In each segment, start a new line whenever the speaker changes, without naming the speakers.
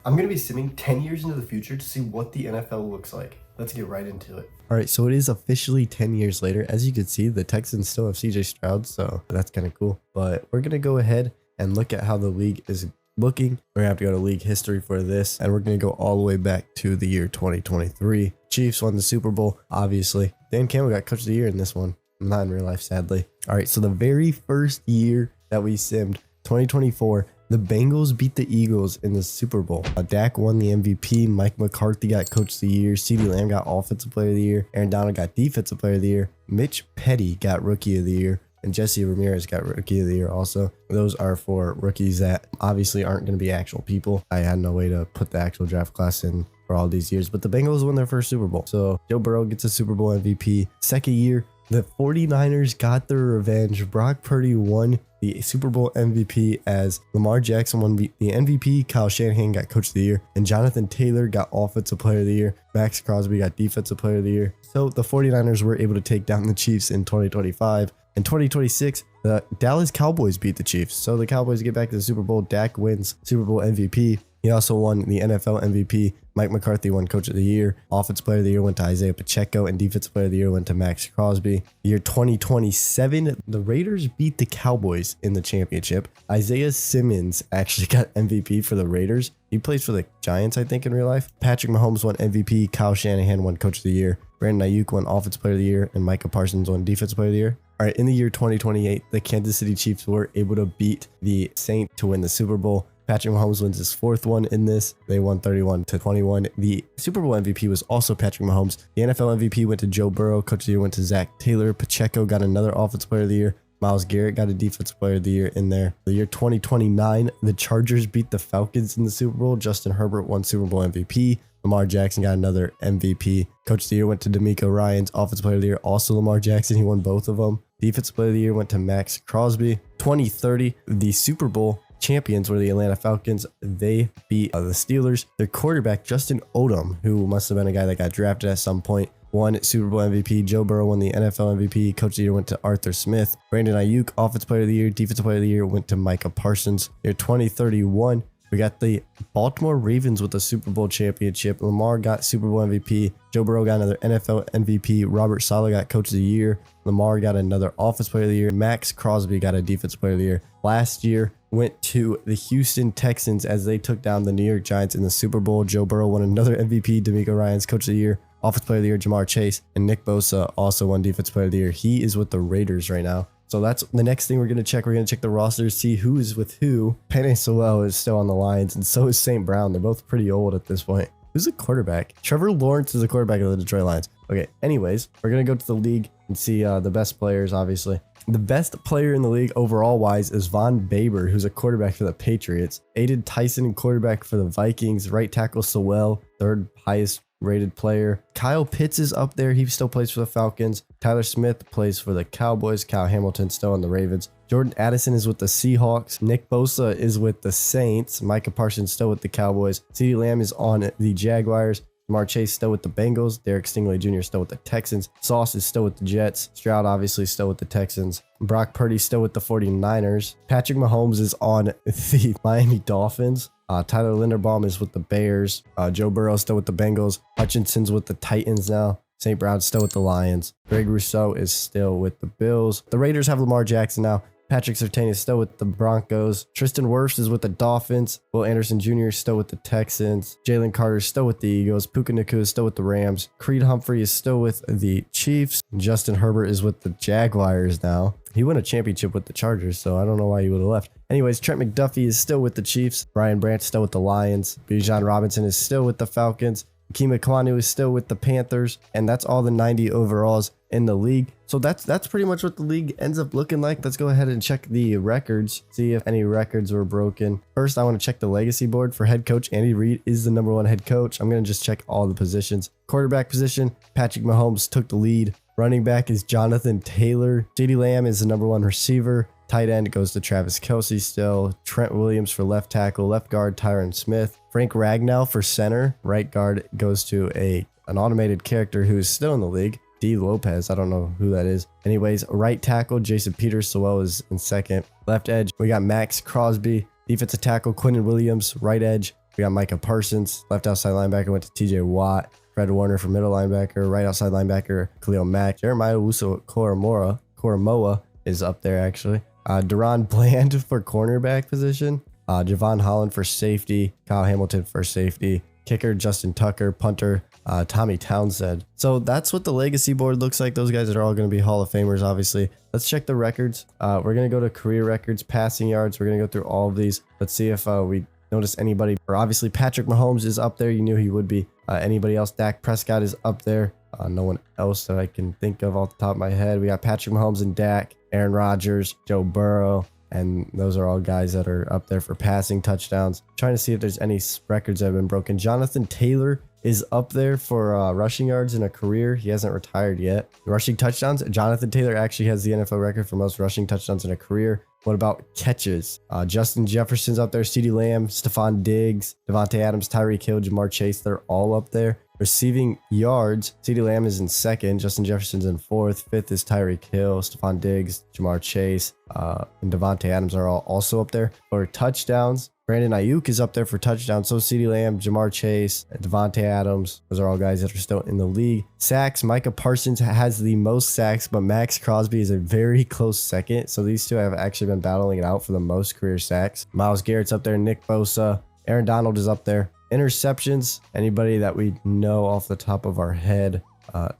I'm going to be simming 10 years into the future to see what the NFL looks like. Let's get right into it.
All right, so it is officially 10 years later. As you can see, the Texans still have CJ Stroud, so that's kind of cool. But we're going to go ahead and look at how the league is looking. We're going to have to go to league history for this, and we're going to go all the way back to the year 2023. Chiefs won the Super Bowl, obviously. Dan Campbell got Coach of the Year in this one. Not in real life, sadly. All right, so the very first year that we simmed, 2024, the Bengals beat the Eagles in the Super Bowl. Dak won the MVP. Mike McCarthy got Coach of the Year. CeeDee Lamb got Offensive Player of the Year. Aaron Donald got Defensive Player of the Year. Mitch Petty got Rookie of the Year. And Jesse Ramirez got Rookie of the Year also. Those are for rookies that obviously aren't going to be actual people. I had no way to put the actual draft class in for all these years. But the Bengals won their first Super Bowl. So Joe Burrow gets a Super Bowl MVP. Second year, the 49ers got their revenge. Brock Purdy won the Super Bowl MVP as Lamar Jackson won the MVP. Kyle Shanahan got Coach of the Year. And Jonathan Taylor got Offensive Player of the Year. Max Crosby got Defensive Player of the Year. So the 49ers were able to take down the Chiefs in 2025. In 2026, the Dallas Cowboys beat the Chiefs. So the Cowboys get back to the Super Bowl. Dak wins Super Bowl MVP. He also won the NFL MVP. Mike McCarthy won Coach of the Year. Offensive Player of the Year went to Isaiah Pacheco, and Defensive Player of the Year went to Max Crosby. Year 2027, the Raiders beat the Cowboys in the championship. Isaiah Simmons actually got MVP for the Raiders. He plays for the Giants, I think, in real life. Patrick Mahomes won MVP. Kyle Shanahan won Coach of the Year. Brandon Ayuk won Offensive Player of the Year, and Micah Parsons won Defensive Player of the Year. All right, in the year 2028, the Kansas City Chiefs were able to beat the Saints to win the Super Bowl. Patrick Mahomes wins his fourth one in this. They won 31-21. The Super Bowl MVP was also Patrick Mahomes. The NFL MVP went to Joe Burrow. Coach of the Year went to Zach Taylor. Pacheco got another Offensive Player of the Year. Myles Garrett got a Defensive Player of the Year in there. The year 2029, the Chargers beat the Falcons in the Super Bowl. Justin Herbert won Super Bowl MVP. Lamar Jackson got another MVP. Coach of the Year went to D'Amico Ryans. Offensive Player of the Year, also Lamar Jackson. He won both of them. Defensive Player of the Year went to Max Crosby. 2030, the Super Bowl champions were the Atlanta Falcons. They beat the Steelers. Their quarterback, Justin Odom, who must have been a guy that got drafted at some point, won Super Bowl MVP. Joe Burrow won the NFL MVP. Coach of the Year went to Arthur Smith. Brandon Ayuk, Offensive Player of the Year. Defensive Player of the Year went to Micah Parsons. Year 2031, we got the Baltimore Ravens with the Super Bowl championship. Lamar got Super Bowl MVP. Joe Burrow got another NFL MVP. Robert Saleh got Coach of the Year. Lamar got another Offensive Player of the Year. Max Crosby got a Defensive Player of the Year. Last year went to the Houston Texans as they took down the New York Giants in the Super Bowl. Joe Burrow won another MVP. D'Amico Ryans, Coach of the Year. Offensive Player of the Year, Jamar Chase. And Nick Bosa also won Defensive Player of the Year. He is with the Raiders right now. So that's the next thing we're going to check. We're going to check the rosters, see who is with who. Penei Sewell is still on the Lions, and so is St. Brown. They're both pretty old at this point. Who's the quarterback? Trevor Lawrence is the quarterback of the Detroit Lions. Okay, anyways, we're going to go to the league and see the best players, obviously. The best player in the league overall-wise is Von Baber, who's a quarterback for the Patriots. Aiden Tyson, quarterback for the Vikings. Right tackle Sewell, third highest rated player. Kyle Pitts is up there. He still plays for the Falcons. Tyler Smith plays for the Cowboys. Kyle Hamilton still on the Ravens. Jordan Addison is with the Seahawks. Nick Bosa is with the Saints. Micah Parsons still with the Cowboys. CeeDee Lamb is on the Jaguars. Jamar Chase still with the Bengals. Derek Stingley Jr. still with the Texans. Sauce is still with the Jets. Stroud obviously still with the Texans. Brock Purdy still with the 49ers. Patrick Mahomes is on the Miami Dolphins. Tyler Linderbaum is with the Bears. Joe Burrow still with the Bengals. Hutchinson's with the Titans now. St. Brown's still with the Lions. Greg Rousseau is still with the Bills. The Raiders have Lamar Jackson now. Patrick Surtain is still with the Broncos. Tristan Wirfs is with the Dolphins. Will Anderson Jr. is still with the Texans. Jalen Carter is still with the Eagles. Puka Nacua is still with the Rams. Creed Humphrey is still with the Chiefs. Justin Herbert is with the Jaguars now. He won a championship with the Chargers, so I don't know why he would have left. Anyways, Trent McDuffie is still with the Chiefs. Brian Branch still with the Lions. Bijan Robinson is still with the Falcons. Kima Kwanu is still with the Panthers, and that's all the 90 overalls in the league. So that's pretty much what the league ends up looking like. Let's go ahead and check the records, see if any records were broken. First, I want to check the legacy board for head coach. Andy Reid is the #1 head coach. I'm going to just check all the positions. Quarterback position, Patrick Mahomes took the lead. Running back is Jonathan Taylor. CeeDee Lamb is the #1 receiver. Tight end goes to Travis Kelce still. Trent Williams for left tackle. Left guard, Tyron Smith. Frank Ragnow for center. Right guard goes to an automated character who is still in the league. D. Lopez. I don't know who that is. Anyways, right tackle, Jason Peters. Sewell is in second. Left edge, we got Max Crosby. Defensive tackle, Quentin Williams. Right edge, We got Micah Parsons, left outside linebacker, went to TJ Watt. Fred Warner for middle linebacker, right outside linebacker, Khalil Mack. Jeremiah Koromoa is up there actually. Deron Bland for cornerback position. Javon Holland for safety. Kyle Hamilton for safety. Kicker Justin Tucker. Punter Tommy Townsend. So that's what the legacy board looks like. Those guys are all going to be Hall of Famers, obviously. Let's check the records. We're going to go to career records, passing yards. We're going to go through all of these. Let's see if we notice anybody. Or obviously Patrick Mahomes is up there. You knew he would be. Anybody else? Dak Prescott is up there. No one else that I can think of off the top of my head. We got Patrick Mahomes and Dak, Aaron Rodgers, Joe Burrow, and those are all guys that are up there for passing touchdowns. Trying to see if there's any records that have been broken. Jonathan Taylor is up there for rushing yards in a career. He hasn't retired yet. Rushing touchdowns. Jonathan Taylor actually has the NFL record for most rushing touchdowns in a career. What about catches? Justin Jefferson's up there. CeeDee Lamb, Stephon Diggs, Devontae Adams, Tyreek Hill, Jamar Chase. They're all up there. Receiving yards, CeeDee Lamb is in second. Justin Jefferson's in fourth. Fifth is Tyreek Hill, Stephon Diggs, Jamar Chase, and Devontae Adams are all also up there. For touchdowns, Brandon Ayuk is up there for touchdowns. So CeeDee Lamb, Jamar Chase, Devontae Adams. Those are all guys that are still in the league. Sacks, Micah Parsons has the most sacks, but Max Crosby is a very close second. So these two have actually been battling it out for the most career sacks. Myles Garrett's up there. Nick Bosa. Aaron Donald is up there. Interceptions, anybody that we know off the top of our head,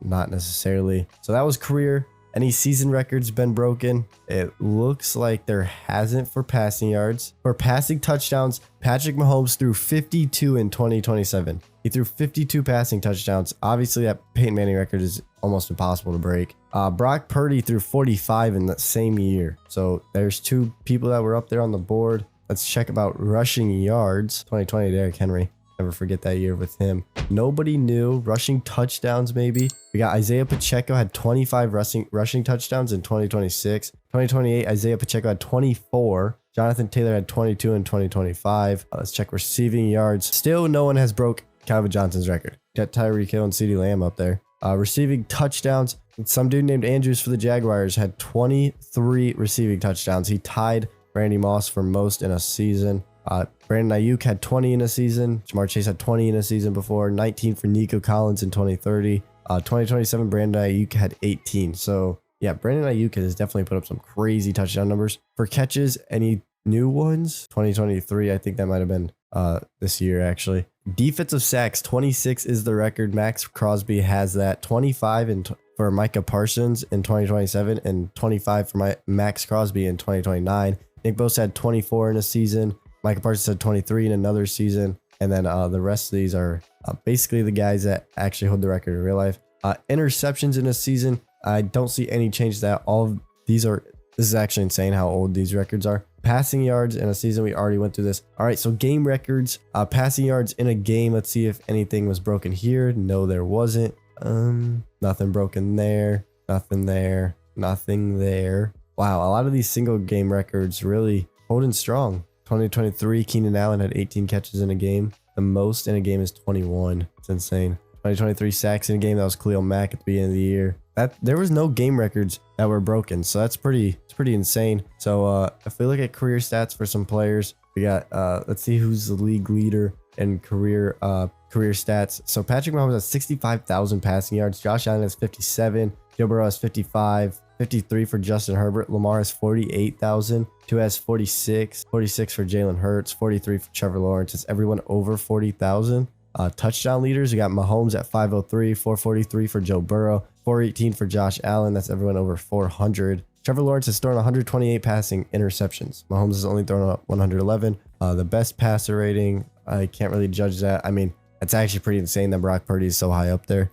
not necessarily. So that was career. Any season records been broken? It looks like there hasn't for passing yards. For passing touchdowns, Patrick Mahomes threw 52 in 2027. He threw 52 passing touchdowns. Obviously, that Peyton Manning record is almost impossible to break. Brock Purdy threw 45 in that same year. So there's two people that were up there on the board. Let's check about rushing yards. 2020, Derrick Henry. Never forget that year with him. Nobody knew. Rushing touchdowns, maybe. We got Isaiah Pacheco had 25 rushing touchdowns in 2026. 2028, Isaiah Pacheco had 24. Jonathan Taylor had 22 in 2025. Let's check receiving yards. Still, no one has broke Calvin Johnson's record. Got Tyreek Hill and CeeDee Lamb up there. Receiving touchdowns. Some dude named Andrews for the Jaguars had 23 receiving touchdowns. He tied Randy Moss for most in a season. Brandon Ayuk had 20 in a season. Jamar Chase had 20 in a season before. 19 for Nico Collins in 2030. 2027, Brandon Ayuk had 18. So yeah, Brandon Ayuk has definitely put up some crazy touchdown numbers. For catches, any new ones? 2023, I think that might have been this year actually. Defensive sacks, 26 is the record. Max Crosby has that. 25 for Micah Parsons in 2027 and 25 for Max Crosby in 2029. Nick Bosa had 24 in a season. Micah Parsons had 23 in another season. And then the rest of these are basically the guys that actually hold the record in real life. Interceptions in a season, I don't see any change to that. All of these are, this is actually insane how old these records are. Passing yards in a season, we already went through this. All right, so game records, passing yards in a game. Let's see if anything was broken here. No, there wasn't. Nothing broken there. Nothing there. Nothing there. Wow, a lot of these single game records really holding strong. 2023, Keenan Allen had 18 catches in a game. The most in a game is 21. It's insane. 2023 sacks in a game. That was Khalil Mack at the beginning of the year. There was no game records that were broken, so it's pretty insane. So if we look at career stats for some players, we got let's see who's the league leader in career stats. So Patrick Mahomes has 65,000 passing yards. Josh Allen has 57. Joe Burrow has 55. 53 for Justin Herbert. Lamar has 48,000. Tua has 46. 46 for Jalen Hurts. 43 for Trevor Lawrence. It's everyone over 40,000. Touchdown leaders, we got Mahomes at 503. 443 for Joe Burrow. 418 for Josh Allen. That's everyone over 400. Trevor Lawrence has thrown 128 passing interceptions. Mahomes has only thrown 111. The best passer rating, I can't really judge that. I mean, it's actually pretty insane that Brock Purdy is so high up there.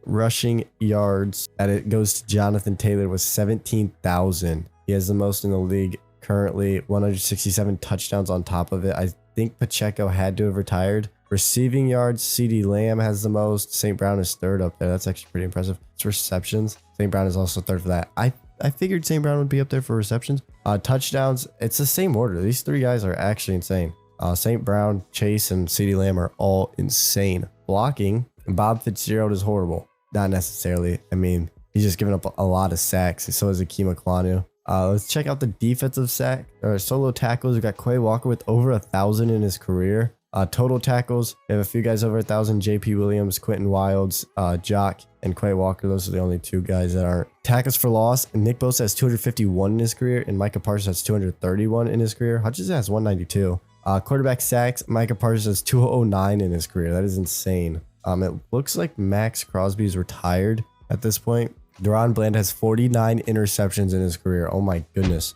Rushing yards, that it goes to Jonathan Taylor with 17,000. He has the most in the league currently. 167 touchdowns on top of it. I think Pacheco had to have retired. Receiving yards, CeeDee Lamb has the most. St. Brown is third up there. That's actually pretty impressive. It's receptions. St. Brown is also third for that. I figured St. Brown would be up there for receptions. Touchdowns, it's the same order. These three guys are actually insane. St. Brown, Chase, and CeeDee Lamb are all insane. Blocking, Bob Fitzgerald is horrible. Not necessarily. I mean, he's just given up a lot of sacks. So is Akeem Ekwonu. Let's check out the defensive sack or solo tackles. We got Quay Walker with over 1,000 in his career. Total tackles, we have a few guys over 1,000. JP Williams, Quentin Wilds, Jock, and Quay Walker. Those are the only 2 guys that aren't. Tackles for loss, and Nick Bosa has 251 in his career, and Micah Parsons has 231 in his career. Hutchinson has 192. Quarterback sacks, Micah Parsons has 209 in his career. That is insane. It looks like Max Crosby's retired at this point. Deron Bland has 49 interceptions in his career. Oh my goodness.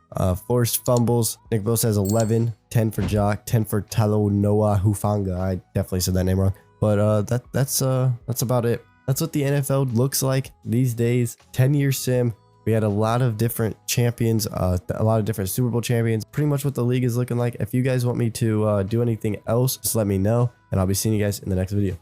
Forced fumbles. Nick Bosa has 11, 10 for Jock, 10 for Talanoa Hufanga. I definitely said that name wrong. But that's about it. That's what the NFL looks like these days. 10-year sim. We had a lot of different champions, a lot of different Super Bowl champions. Pretty much what the league is looking like. If you guys want me to do anything else, just let me know, and I'll be seeing you guys in the next video.